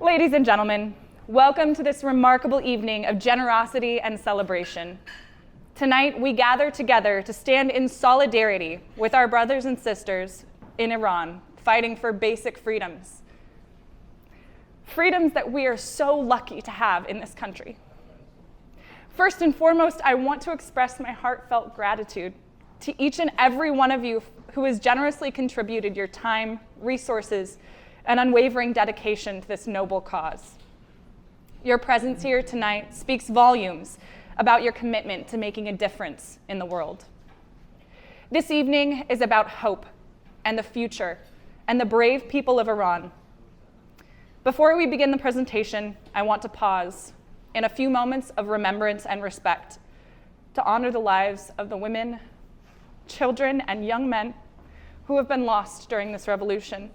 Ladies and gentlemen, welcome to this remarkable evening of generosity and celebration. Tonight, we gather together to stand in solidarity with our brothers and sisters in Iran, fighting for basic freedoms. Freedoms that we are so lucky to have in this country. First and foremost, I want to express my heartfelt gratitude to each and every one of you who has generously contributed your time, resources, and unwavering dedication to this noble cause. Your presence here tonight speaks volumes about your commitment to making a difference in the world. This evening is about hope and the future and the brave people of Iran. Before we begin the presentation, I want to pause in a few moments of remembrance and respect to honor the lives of the women, children, and young men who have been lost during this revolution.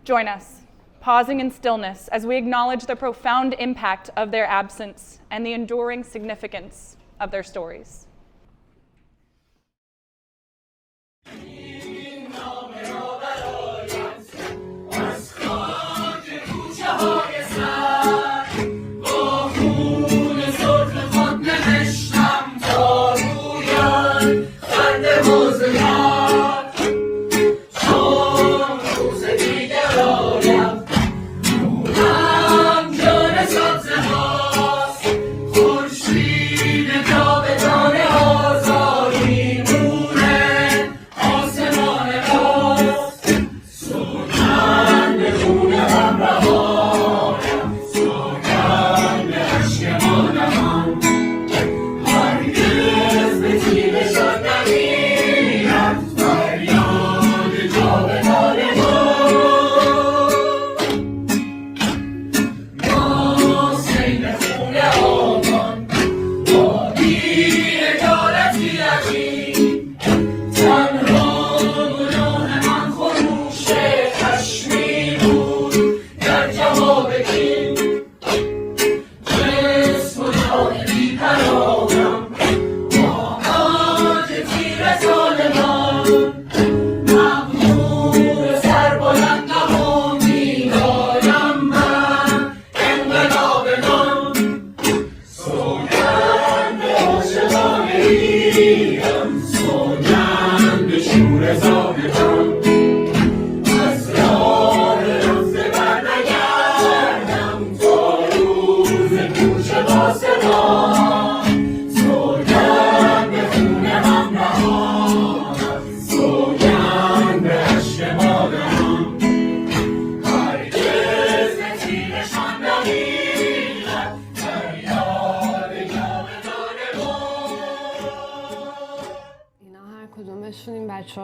Join us, pausing in stillness as we acknowledge the profound impact of their absence and the enduring significance of their stories.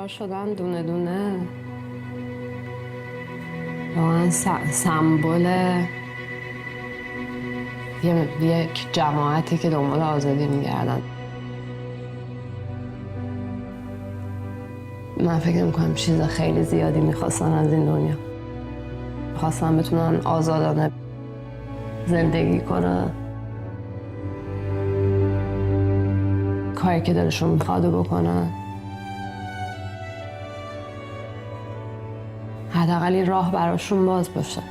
شدن دونه دونه واقعا سمبل یک جماعتی که دنبال آزادی میگردن. من فکر میکنم چیز خیلی زیادی میخواستن از این دنیا. میخواستن بتونن آزادانه زندگی کنن، کاری که دلشون میخواد بکنن، حداقل این راه براشون باز باشه.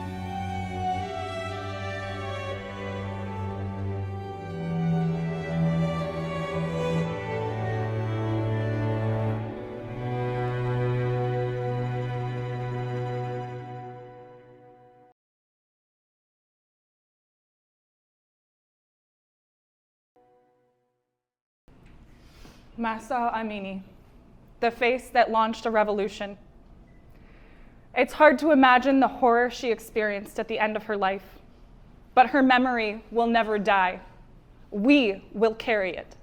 Mahsa Amini, the face that launched a revolution. It's hard to imagine the horror she experienced at the end of her life, but her memory will never die. We will carry it.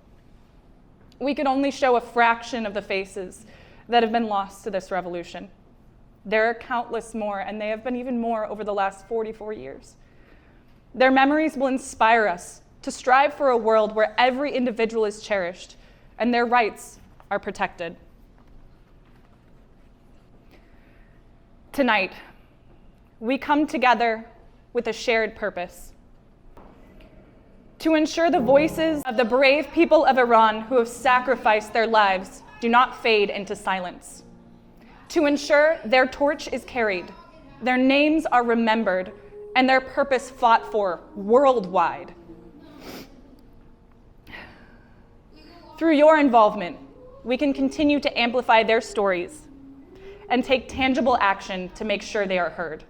We can only show a fraction of the faces that have been lost to this revolution. There are countless more, and they have been even more over the last 44 years. Their memories will inspire us to strive for a world where every individual is cherished and their rights are protected. Tonight, we come together with a shared purpose: to ensure the voices of the brave people of Iran who have sacrificed their lives do not fade into silence, to ensure their torch is carried, their names are remembered, and their purpose fought for worldwide. Through your involvement, we can continue to amplify their stories and take tangible action to make sure they are heard.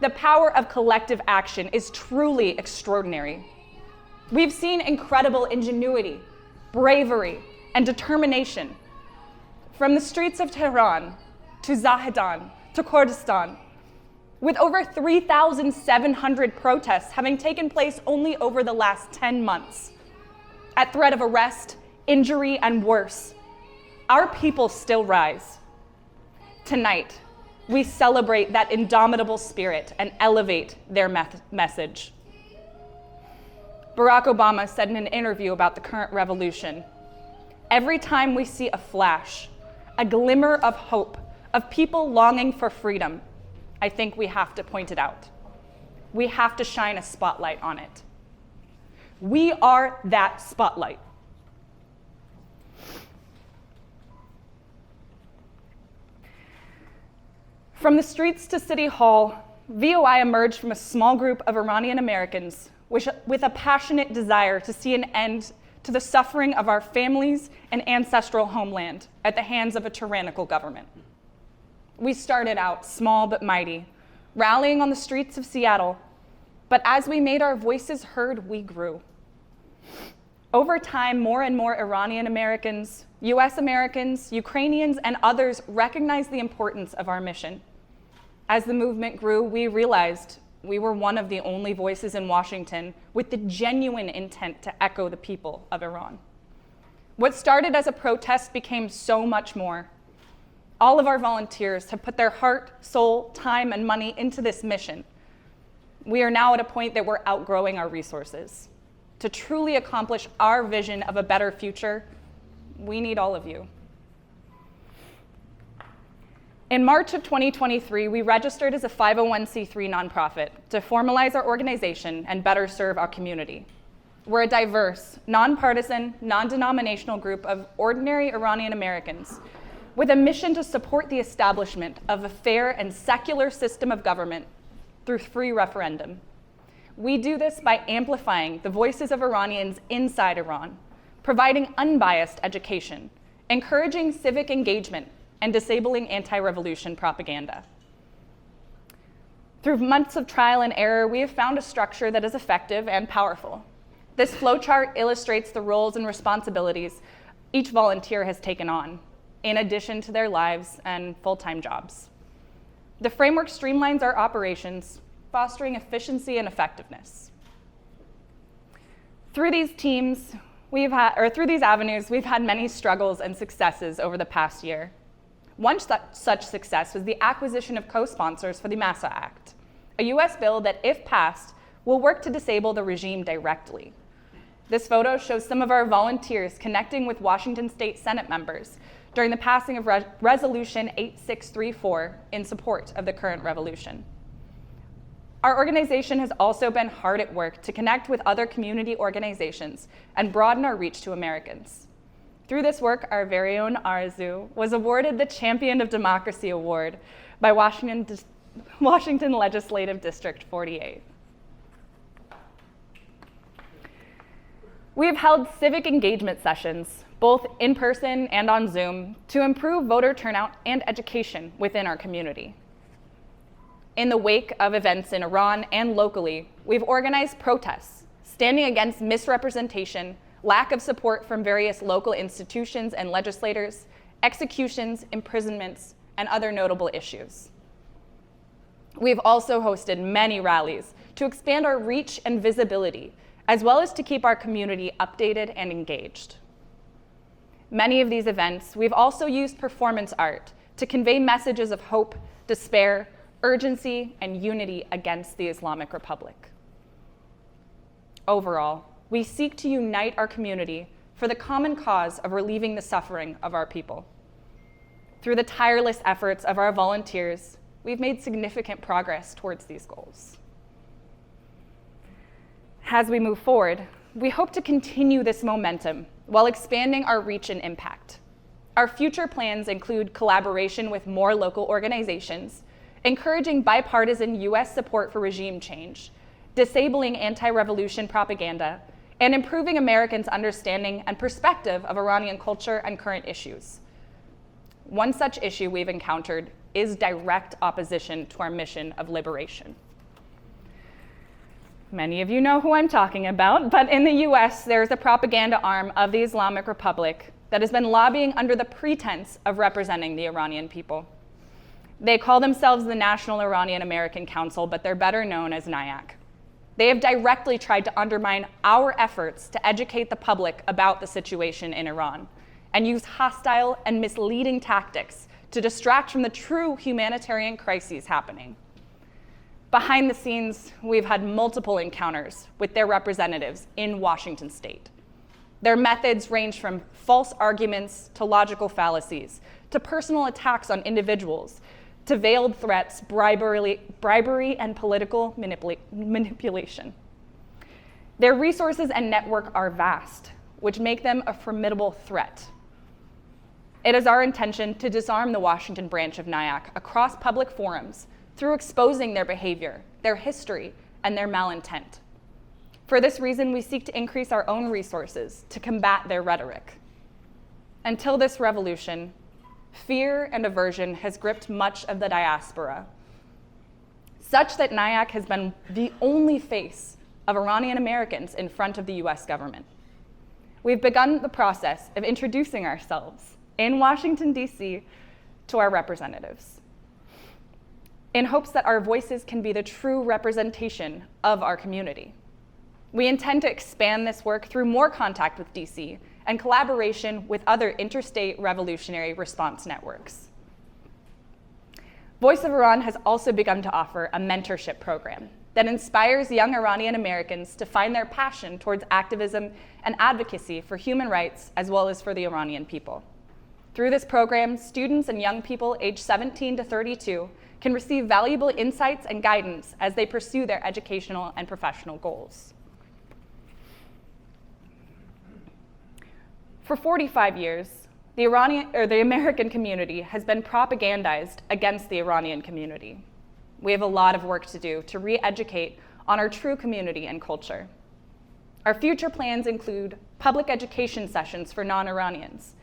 The power of collective action is truly extraordinary. We've seen incredible ingenuity, bravery, and determination from the streets of Tehran to Zahedan to Kurdistan, with over 3,700 protests having taken place only over the last 10 months. At threat of arrest, injury, and worse, our people still rise. Tonight, we celebrate that indomitable spirit and elevate their message. Barack Obama said in an interview about the current revolution, "Every time we see a flash, a glimmer of hope, of people longing for freedom, I think we have to point it out. We have to shine a spotlight on it." We are that spotlight. From the streets to City Hall, VOI emerged from a small group of Iranian Americans with a passionate desire to see an end to the suffering of our families and ancestral homeland at the hands of a tyrannical government. We started out small but mighty, rallying on the streets of Seattle, but as we made our voices heard, we grew. Over time, more and more Iranian Americans, US Americans, Ukrainians, and others recognized the importance of our mission. As the movement grew, we realized we were one of the only voices in Washington with the genuine intent to echo the people of Iran. What started as a protest became so much more. All of our volunteers have put their heart, soul, time, and money into this mission. We are now at a point that we're outgrowing our resources. To truly accomplish our vision of a better future, we need all of you. In March of 2023, we registered as a 501c3 nonprofit to formalize our organization and better serve our community. We're a diverse, nonpartisan, non-denominational group of ordinary Iranian Americans with a mission to support the establishment of a fair and secular system of government through free referendum. We do this by amplifying the voices of Iranians inside Iran, providing unbiased education, encouraging civic engagement, and disabling anti-revolution propaganda. Through months of trial and error, we have found a structure that is effective and powerful. This flowchart illustrates the roles and responsibilities each volunteer has taken on, in addition to their lives and full-time jobs. The framework streamlines our operations, fostering efficiency and effectiveness. Through these avenues, we've had many struggles and successes over the past year. One such success was the acquisition of co-sponsors for the MASA Act, a US bill that, if passed, will work to disable the regime directly. This photo shows some of our volunteers connecting with Washington State Senate members during the passing of Resolution 8634 in support of the current revolution. Our organization has also been hard at work to connect with other community organizations and broaden our reach to Americans. Through this work, our very own Arzu was awarded the Champion of Democracy Award by Washington Legislative District 48. We have held civic engagement sessions, both in person and on Zoom, to improve voter turnout and education within our community. In the wake of events in Iran and locally, we've organized protests, standing against misrepresentation, lack of support from various local institutions and legislators, executions, imprisonments, and other notable issues. We've also hosted many rallies to expand our reach and visibility, as well as to keep our community updated and engaged. Many of these events, we've also used performance art to convey messages of hope, despair, urgency, and unity against the Islamic Republic. Overall, we seek to unite our community for the common cause of relieving the suffering of our people. Through the tireless efforts of our volunteers, we've made significant progress towards these goals. As we move forward, we hope to continue this momentum while expanding our reach and impact. Our future plans include collaboration with more local organizations, encouraging bipartisan US support for regime change, disabling anti-revolution propaganda, and improving Americans' understanding and perspective of Iranian culture and current issues. One such issue we've encountered is direct opposition to our mission of liberation. Many of you know who I'm talking about, but in the US, there's a propaganda arm of the Islamic Republic that has been lobbying under the pretense of representing the Iranian people. They call themselves the National Iranian American Council, but they're better known as NIAC. They have directly tried to undermine our efforts to educate the public about the situation in Iran and use hostile and misleading tactics to distract from the true humanitarian crises happening. Behind the scenes, we've had multiple encounters with their representatives in Washington state. Their methods range from false arguments to logical fallacies, to personal attacks on individuals, to veiled threats, bribery, and political manipulation. Their resources and network are vast, which make them a formidable threat. It is our intention to disarm the Washington branch of NIAC across public forums through exposing their behavior, their history, and their malintent. For this reason, we seek to increase our own resources to combat their rhetoric. Until this revolution, fear and aversion has gripped much of the diaspora, such that NIAC has been the only face of Iranian Americans in front of the US government. We've begun the process of introducing ourselves in Washington, D.C. to our representatives, in hopes that our voices can be the true representation of our community. We intend to expand this work through more contact with DC and collaboration with other interstate revolutionary response networks. Voice of Iran has also begun to offer a mentorship program that inspires young Iranian Americans to find their passion towards activism and advocacy for human rights as well as for the Iranian people. Through this program, students and young people aged 17 to 32 can receive valuable insights and guidance as they pursue their educational and professional goals. For 45 years, the American community has been propagandized against the Iranian community. We have a lot of work to do to re-educate on our true community and culture. Our future plans include public education sessions for non-Iranians.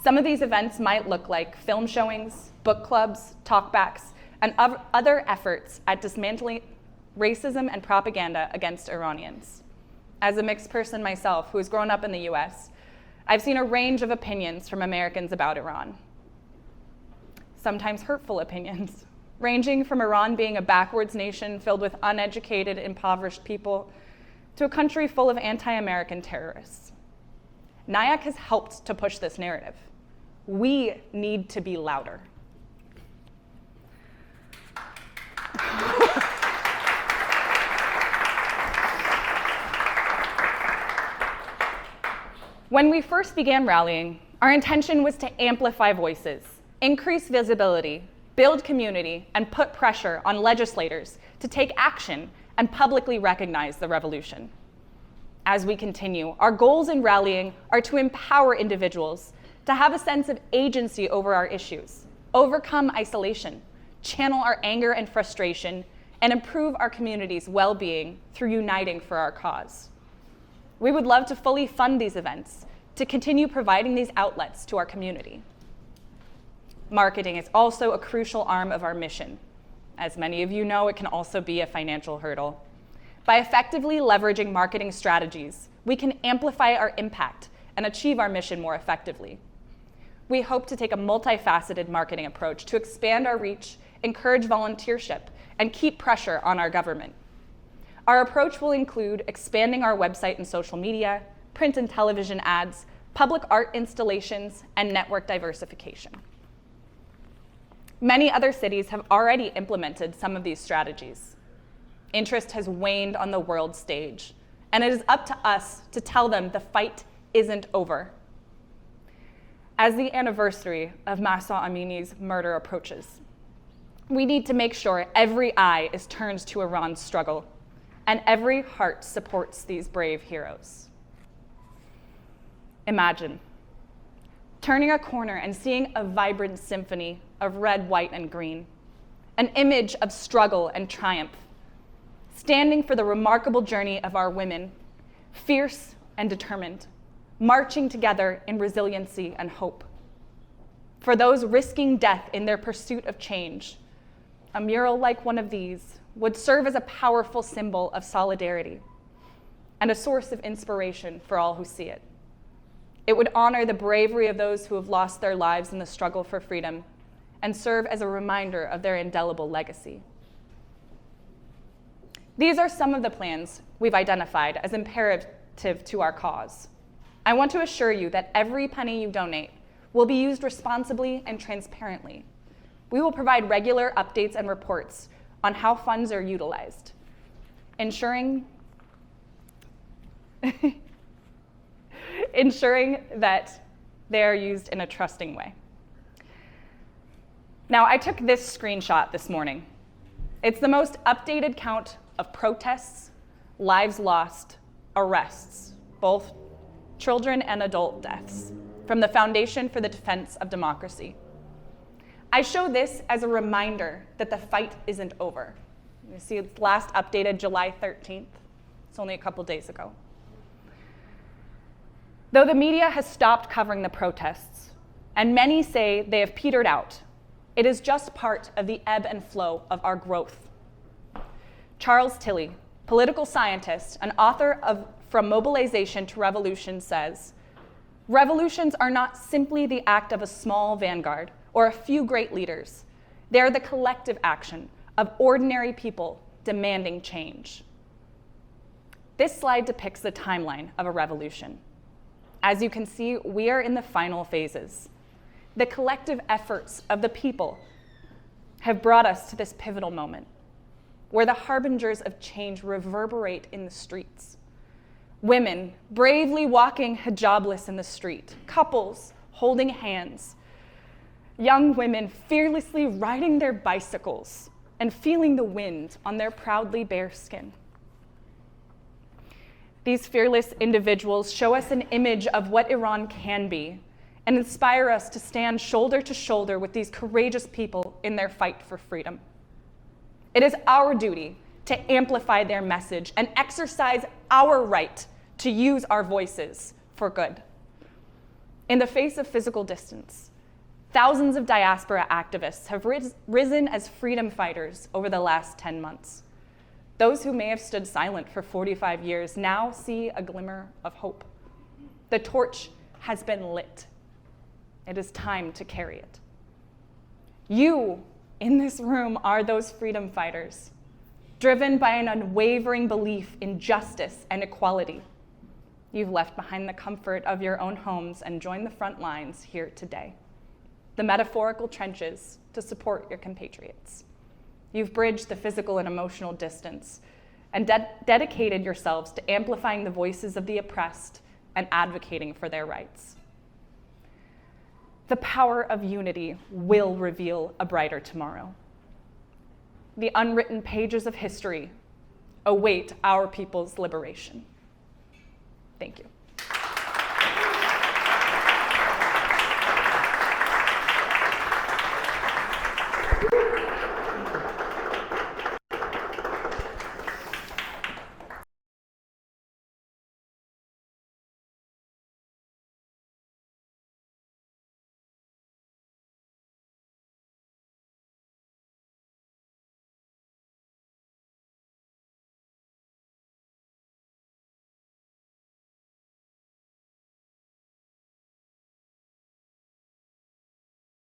Some of these events might look like film showings, book clubs, talkbacks, and other efforts at dismantling racism and propaganda against Iranians. As a mixed person myself who has grown up in the US, I've seen a range of opinions from Americans about Iran. Sometimes hurtful opinions, ranging from Iran being a backwards nation filled with uneducated, impoverished people, to a country full of anti-American terrorists. NIAC has helped to push this narrative. We need to be louder. When we first began rallying, our intention was to amplify voices, increase visibility, build community, and put pressure on legislators to take action and publicly recognize the revolution. As we continue, our goals in rallying are to empower individuals to have a sense of agency over our issues, overcome isolation, channel our anger and frustration, and improve our community's well-being through uniting for our cause. We would love to fully fund these events to continue providing these outlets to our community. Marketing is also a crucial arm of our mission. As many of you know, it can also be a financial hurdle. By effectively leveraging marketing strategies, we can amplify our impact and achieve our mission more effectively. We hope to take a multifaceted marketing approach to expand our reach, encourage volunteership, and keep pressure on our government. Our approach will include expanding our website and social media, print and television ads, public art installations, and network diversification. Many other cities have already implemented some of these strategies. Interest has waned on the world stage, and it is up to us to tell them the fight isn't over. As the anniversary of Mahsa Amini's murder approaches, we need to make sure every eye is turned to Iran's struggle, and every heart supports these brave heroes. Imagine turning a corner and seeing a vibrant symphony of red, white, and green, an image of struggle and triumph, standing for the remarkable journey of our women, fierce and determined, marching together in resiliency and hope. For those risking death in their pursuit of change, a mural like one of these would serve as a powerful symbol of solidarity and a source of inspiration for all who see it. It would honor the bravery of those who have lost their lives in the struggle for freedom and serve as a reminder of their indelible legacy. These are some of the plans we've identified as imperative to our cause. I want to assure you that every penny you donate will be used responsibly and transparently. We will provide regular updates and reports on how funds are utilized, ensuring that they are used in a trusting way. Now, I took this screenshot this morning. It's the most updated count of protests, lives lost, arrests, both children and adult deaths, from the Foundation for the Defense of Democracy. I show this as a reminder that the fight isn't over. You see it's last updated July 13th. It's only a couple days ago. Though the media has stopped covering the protests, and many say they have petered out, it is just part of the ebb and flow of our growth. Charles Tilley, political scientist and author of From Mobilization to Revolution, says, "Revolutions are not simply the act of a small vanguard or a few great leaders. They are the collective action of ordinary people demanding change." This slide depicts the timeline of a revolution. As you can see, we are in the final phases. The collective efforts of the people have brought us to this pivotal moment, where the harbingers of change reverberate in the streets. Women bravely walking hijabless in the street, couples holding hands, young women fearlessly riding their bicycles and feeling the wind on their proudly bare skin. These fearless individuals show us an image of what Iran can be and inspire us to stand shoulder to shoulder with these courageous people in their fight for freedom. It is our duty to amplify their message and exercise our right to use our voices for good. In the face of physical distance, thousands of diaspora activists have risen as freedom fighters over the last 10 months. Those who may have stood silent for 45 years now see a glimmer of hope. The torch has been lit. It is time to carry it. You in this room are those freedom fighters, driven by an unwavering belief in justice and equality. You've left behind the comfort of your own homes and joined the front lines here today, the metaphorical trenches to support your compatriots. You've bridged the physical and emotional distance and dedicated yourselves to amplifying the voices of the oppressed and advocating for their rights. The power of unity will reveal a brighter tomorrow. The unwritten pages of history await our people's liberation. Thank you.